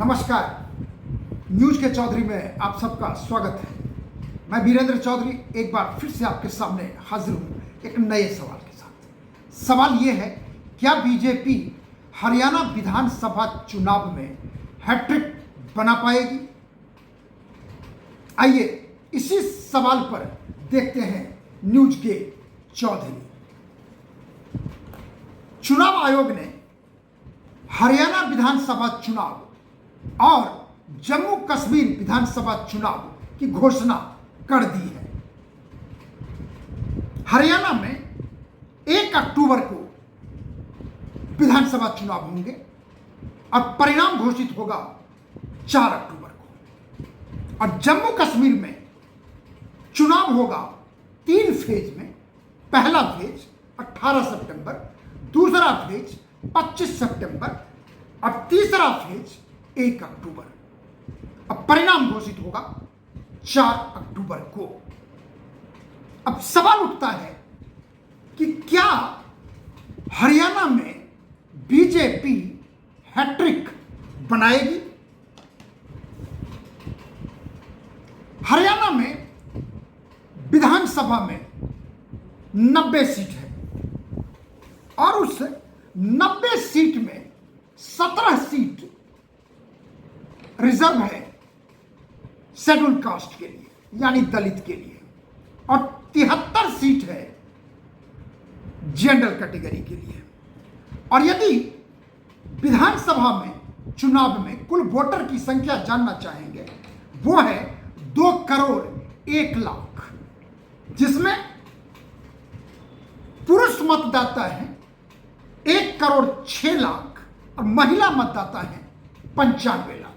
नमस्कार। न्यूज के चौधरी में आप सबका स्वागत है। मैं वीरेंद्र चौधरी एक बार फिर से आपके सामने हाजिर हूं एक नए सवाल के साथ। सवाल यह है, क्या बीजेपी हरियाणा विधानसभा चुनाव में हैट्रिक बना पाएगी? आइए इसी सवाल पर देखते हैं न्यूज के चौधरी। चुनाव आयोग ने हरियाणा विधानसभा चुनाव और जम्मू कश्मीर विधानसभा चुनाव की घोषणा कर दी है। हरियाणा में 1 अक्टूबर को विधानसभा चुनाव होंगे और परिणाम घोषित होगा 4 अक्टूबर को। और जम्मू कश्मीर में चुनाव होगा 3 फेज में। पहला फेज 18 सितंबर, दूसरा फेज 25 सितंबर और तीसरा फेज 1 अक्टूबर। अब परिणाम घोषित होगा 4 अक्टूबर को। अब सवाल उठता है कि क्या हरियाणा में बीजेपी हैट्रिक बनाएगी? हरियाणा में विधानसभा में 90 सीट है और उस 90 सीट में 17 सीट रिजर्व है शेड्यूल कास्ट के लिए, यानी दलित के लिए, और 73 सीट है जनरल कैटेगरी के लिए। और यदि विधानसभा में चुनाव में कुल वोटर की संख्या जानना चाहेंगे, वो है 2 करोड़ 1 लाख, जिसमें पुरुष मतदाता है 1 करोड़ 6 लाख और महिला मतदाता है 95 लाख।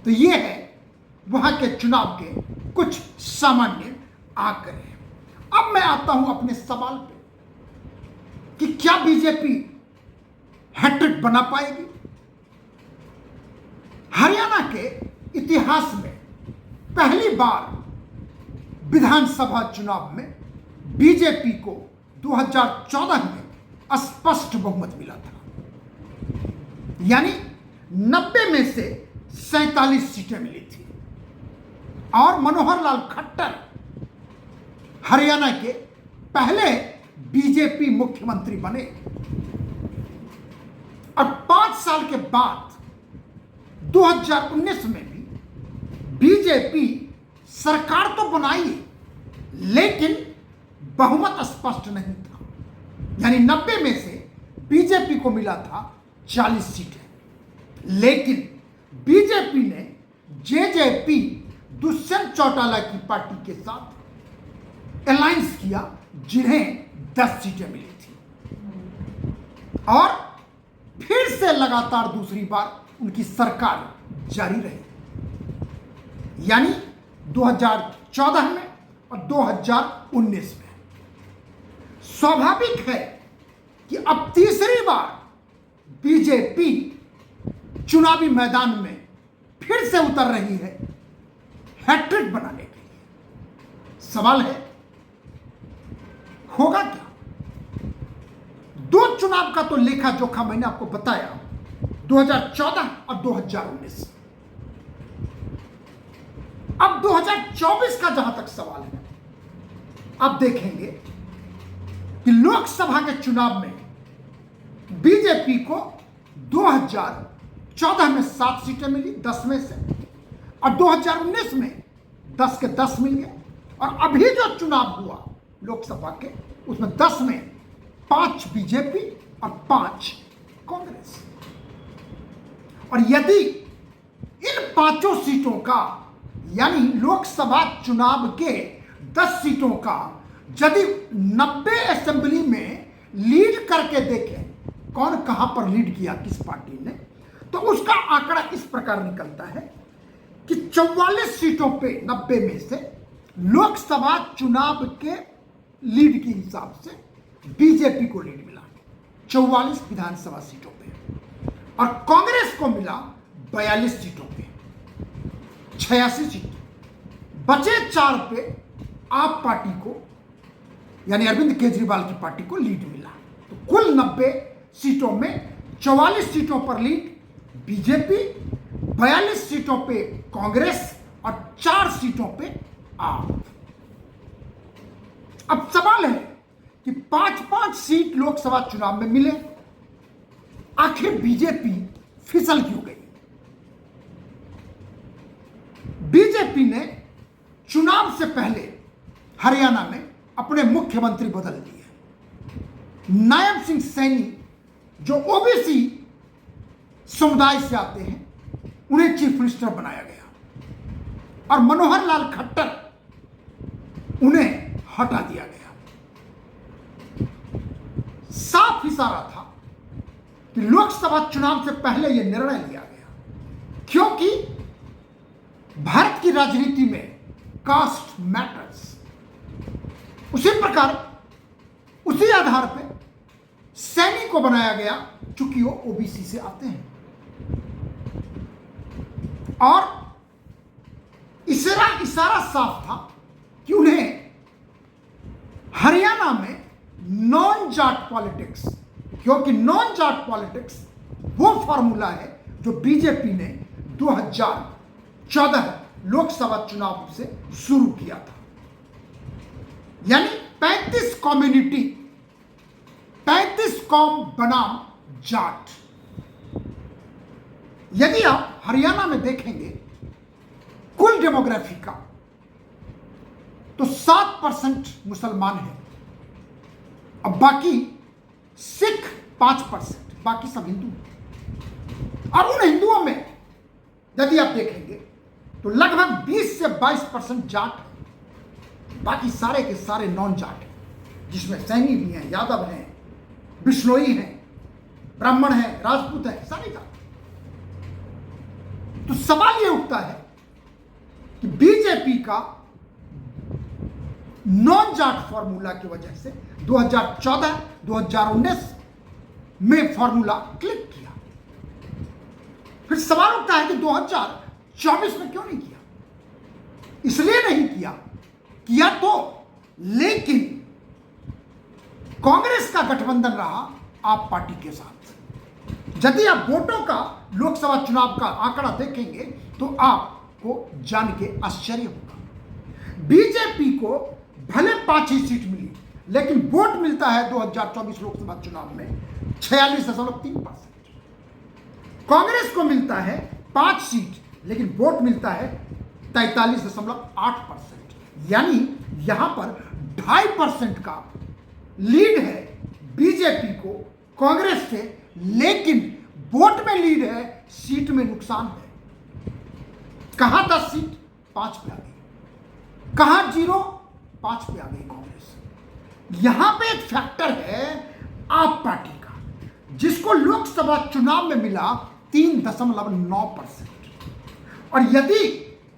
तो ये है वहां के चुनाव के कुछ सामान्य आंकड़े। अब मैं आता हूं अपने सवाल पे कि क्या बीजेपी हैट्रिक बना पाएगी? हरियाणा के इतिहास में पहली बार विधानसभा चुनाव में बीजेपी को 2014 में स्पष्ट बहुमत मिला था, यानी 90 में से 47 सीटें मिली थी और मनोहर लाल खट्टर हरियाणा के पहले बीजेपी मुख्यमंत्री बने। और 5 साल के बाद 2019 में भी बीजेपी सरकार तो बनाई, लेकिन बहुमत स्पष्ट नहीं था, यानी 90 में से बीजेपी को मिला था 40 सीटें। लेकिन बीजेपी ने जेजेपी दुष्यंत चौटाला की पार्टी के साथ अलायंस किया, जिन्हें 10 सीटें मिली थी और फिर से लगातार दूसरी बार उनकी सरकार जारी रही, यानी 2014 में और 2019 में। स्वाभाविक है कि अब तीसरी बार बीजेपी चुनावी मैदान में फिर से उतर रही है हैट्रिक बनाने के लिए। सवाल है, होगा क्या? 2 चुनाव का तो लेखा जोखा मैंने आपको बताया, 2014 और 2019। अब 2024 का जहां तक सवाल है, आप देखेंगे कि लोकसभा के चुनाव में बीजेपी को 2014 में 7 सीटें मिली 10 में से, और 2019 में 10 के 10 मिल गए। और अभी जो चुनाव हुआ लोकसभा के, उसमें 10 में 5 बीजेपी और 5 कांग्रेस। और यदि इन 5 सीटों का, यानी लोकसभा चुनाव के 10 सीटों का यदि 90 असेंबली में लीड करके देखें, कौन कहां पर लीड किया किस पार्टी ने, तो उसका आंकड़ा इस प्रकार निकलता है कि 44 सीटों पे 90 में से लोकसभा चुनाव के लीड के हिसाब से बीजेपी को लीड मिला 44 विधानसभा सीटों पे, और कांग्रेस को मिला 42 सीटों पे 86 सीट। बचे 4 पे आप पार्टी को, यानी अरविंद केजरीवाल की पार्टी को लीड मिला। तो कुल 90 सीटों में 44 सीटों पर लीड बीजेपी, 42 सीटों पे कांग्रेस और 4 सीटों पे आप। अब सवाल है कि 5-5 सीट लोकसभा चुनाव में मिले, आखिर बीजेपी फिसल क्यों गई? बीजेपी ने चुनाव से पहले हरियाणा में अपने मुख्यमंत्री बदल दिए। नायब सिंह सैनी जो ओबीसी समुदाय से आते हैं, उन्हें चीफ मिनिस्टर बनाया गया और मनोहर लाल खट्टर उन्हें हटा दिया गया। साफ इशारा था कि लोकसभा चुनाव से पहले यह निर्णय लिया गया, क्योंकि भारत की राजनीति में कास्ट मैटर्स। उसी प्रकार उसी आधार पर सैनी को बनाया गया, चूंकि वो ओबीसी से आते हैं। और इशारा साफ था कि उन्हें हरियाणा में नॉन जाट पॉलिटिक्स, क्योंकि नॉन जाट पॉलिटिक्स वो फॉर्मूला है जो बीजेपी ने 2014 लोकसभा चुनाव से शुरू किया था। यानी 35 कम्युनिटी, 35 कौम बनाम जाट। यदि आप हरियाणा में देखेंगे कुल डेमोग्राफी का, तो 7% मुसलमान हैं, अब बाकी सिख 5%, बाकी सब हिंदू हैं। और उन हिंदुओं में यदि आप देखेंगे तो लगभग 20 से 22% जाट हैं, बाकी सारे के सारे नॉन जाट हैं, जिसमें सैनी भी हैं, यादव हैं, बिश्नोई हैं, ब्राह्मण हैं, राजपूत हैं, सारे जाट। तो सवाल यह उठता है कि बीजेपी का नॉन जाट फॉर्मूला की वजह से 2014-2019 में फॉर्मूला क्लिक किया। फिर सवाल उठता है कि 2024 में क्यों नहीं किया? इसलिए नहीं किया तो, लेकिन कांग्रेस का गठबंधन रहा आप पार्टी के साथ। यदि आप वोटों का लोकसभा चुनाव का आंकड़ा देखेंगे तो आपको जान के आश्चर्य होगा। बीजेपी को भले 5 ही सीट मिली, लेकिन वोट मिलता है 2024 लोकसभा चुनाव में 46.3%। कांग्रेस को मिलता है 5 सीट, लेकिन वोट मिलता है 43.8%। यानी यहां पर 2.5% का लीड है बीजेपी को कांग्रेस से, लेकिन वोट में लीड है, सीट में नुकसान है। कहां 10 सीट 5 पे आ गई, कहां 0 5 पे आ गई कांग्रेस। यहां पे एक फैक्टर है आप पार्टी का, जिसको लोकसभा चुनाव में मिला 3.9%। और यदि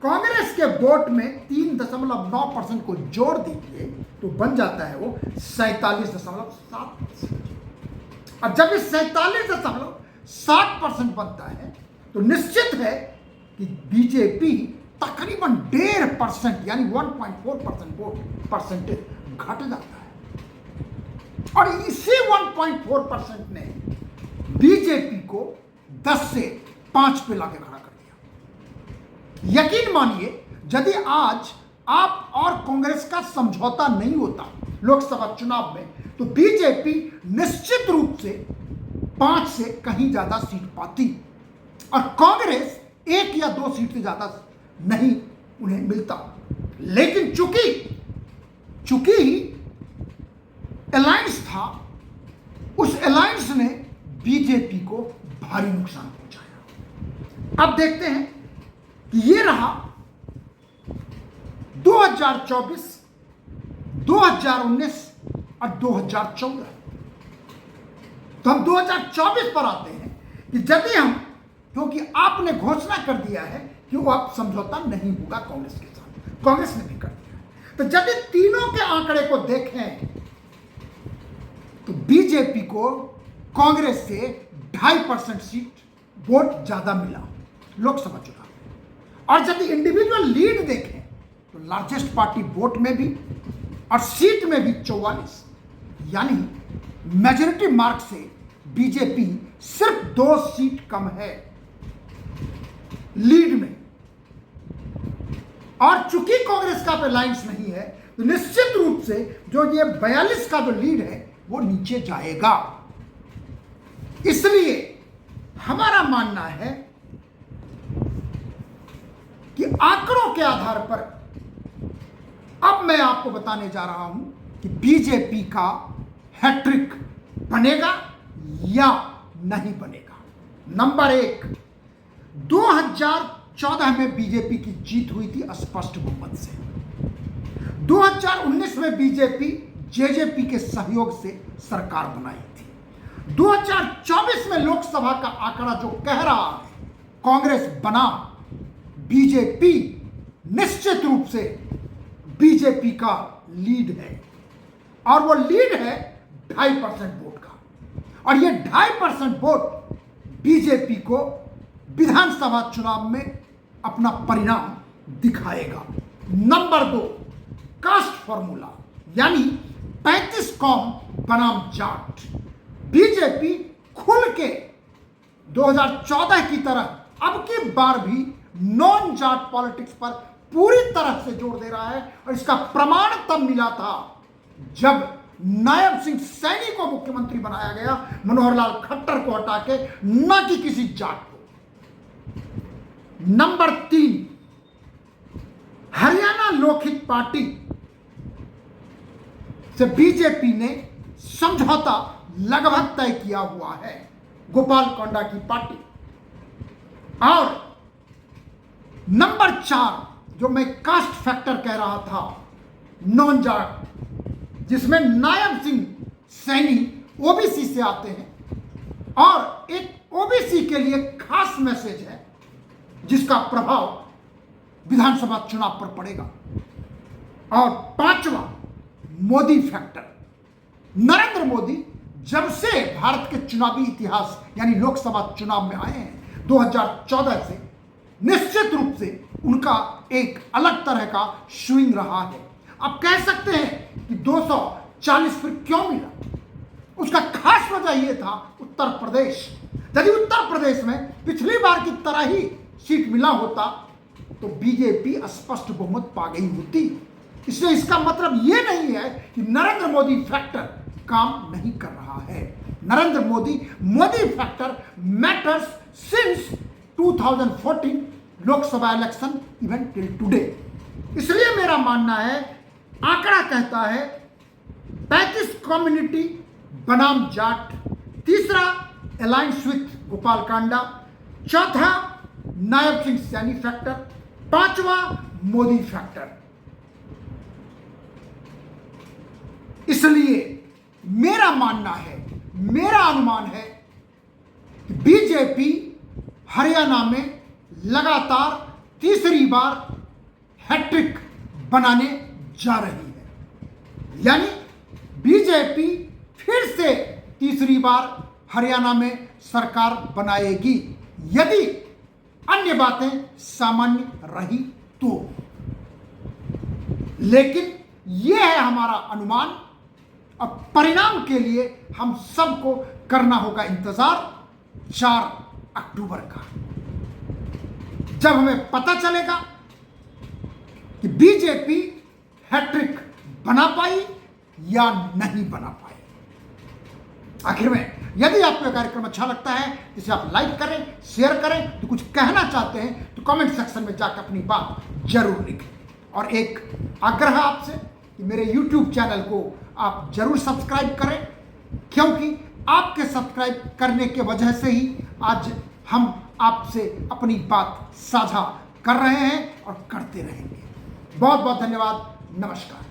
कांग्रेस के वोट में 3.9% को जोड़ दीजिए तो बन जाता है वो 47.7%। और जब ये 47.7% बनता है तो निश्चित है कि बीजेपी तकरीबन 1.5% यानी 1.4% वोट परसेंटेज घट जाता है। और इसी 1.4% ने बीजेपी को 10 से 5 पे लाके खड़ा कर दिया। यकीन मानिए, यदि आज आप और कांग्रेस का समझौता नहीं होता लोकसभा चुनाव में, तो बीजेपी निश्चित रूप से 5 से कहीं ज्यादा सीट पाती और कांग्रेस 1 या 2 सीट से ज्यादा नहीं उन्हें मिलता। लेकिन चूंकि अलायंस था, उस अलायंस ने बीजेपी को भारी नुकसान पहुंचाया। अब देखते हैं कि ये रहा 2024, 2019 और 2014। तो हम 2024 पर आते हैं कि यदि हम, क्योंकि आपने घोषणा कर दिया है कि वो आप समझौता नहीं होगा कांग्रेस के साथ, कांग्रेस ने भी कर दिया। तो यदि तीनों के आंकड़े को देखें तो बीजेपी को कांग्रेस से 2.5% सीट वोट ज्यादा मिला लोकसभा चुनाव में। और यदि इंडिविजुअल लीड देखें तो लार्जेस्ट पार्टी वोट में भी और सीट में भी 44, यानी मेजॉरिटी मार्क से बीजेपी सिर्फ 2 सीट कम है लीड में। और चूंकि कांग्रेस का अलायंस नहीं है तो निश्चित रूप से जो ये 42 का जो लीड है वो नीचे जाएगा। इसलिए हमारा मानना है कि आंकड़ों के आधार पर अब मैं आपको बताने जा रहा हूं कि बीजेपी का हैट्रिक बनेगा या नहीं बनेगा। नंबर 1, 2014 में बीजेपी की जीत हुई थी स्पष्ट बहुमत से। 2019 में बीजेपी जेजेपी के सहयोग से सरकार बनाई थी। 2024 में लोकसभा का आंकड़ा जो कह रहा है कांग्रेस बनाम बीजेपी, निश्चित रूप से बीजेपी का लीड है और वो लीड है 2.5% वोट का। और ये 2.5% वोट बीजेपी को विधानसभा चुनाव में अपना परिणाम दिखाएगा। नंबर 2, कास्ट फॉर्मूला यानी 35 कौम बनाम जाट। बीजेपी खुल के 2014 की तरह अब की बार भी नॉन जाट पॉलिटिक्स पर पूरी तरह से जोर दे रहा है और इसका प्रमाण तब मिला था जब नायब सिंह सैनी को मुख्यमंत्री बनाया गया, मनोहर लाल खट्टर को हटा के, न कि किसी जाट को। नंबर 3, हरियाणा लोकहित पार्टी से बीजेपी ने समझौता लगभग तय किया हुआ है, गोपाल कांडा की पार्टी। और नंबर 4, जो मैं कास्ट फैक्टर कह रहा था, नॉन जाट, जिसमें नायब सिंह सैनी ओबीसी से आते हैं और एक ओबीसी के लिए खास मैसेज है जिसका प्रभाव विधानसभा चुनाव पर पड़ेगा। और 5वां, मोदी फैक्टर। नरेंद्र मोदी जब से भारत के चुनावी इतिहास यानी लोकसभा चुनाव में आए हैं 2014 से, निश्चित रूप से उनका एक अलग तरह का स्विंग रहा है। आप कह सकते हैं कि 240 फिर क्यों मिला, उसका खास वजह यह था उत्तर प्रदेश। यदि उत्तर प्रदेश में पिछली बार की तरह ही सीट मिला होता तो बीजेपी स्पष्ट बहुमत पा गई होती। इसलिए इसका मतलब यह नहीं है कि नरेंद्र मोदी फैक्टर काम नहीं कर रहा है। Narendra Modi factor matters since 2014 Lok Sabha election even till today. इसलिए मेरा मानना है, आंकड़ा कहता है 35 कम्युनिटी बनाम जाट। तीसरा, अलायंस विथ गोपाल कांडा। चौथा, नायब सिंह सैनी फैक्टर। 5वां, मोदी फैक्टर। इसलिए मेरा मानना है, मेरा अनुमान है कि बीजेपी हरियाणा में लगातार तीसरी बार हैट्रिक बनाने जा रही है। यानी बीजेपी फिर से तीसरी बार हरियाणा में सरकार बनाएगी यदि अन्य बातें सामान्य रही तो। लेकिन यह है हमारा अनुमान और परिणाम के लिए हम सबको करना होगा इंतजार 4 अक्टूबर का, जब हमें पता चलेगा कि बीजेपी हैट्रिक बना पाई या नहीं बना पाई। आखिर में यदि आपको यह कार्यक्रम अच्छा लगता है इसे आप लाइक करें, शेयर करें। तो कुछ कहना चाहते हैं तो कमेंट सेक्शन में जाकर अपनी बात जरूर लिखें। और एक आग्रह आपसे कि मेरे YouTube चैनल को आप जरूर सब्सक्राइब करें, क्योंकि आपके सब्सक्राइब करने के वजह से ही आज हम आपसे अपनी बात साझा कर रहे हैं और करते रहेंगे। बहुत बहुत धन्यवाद। नमस्कार।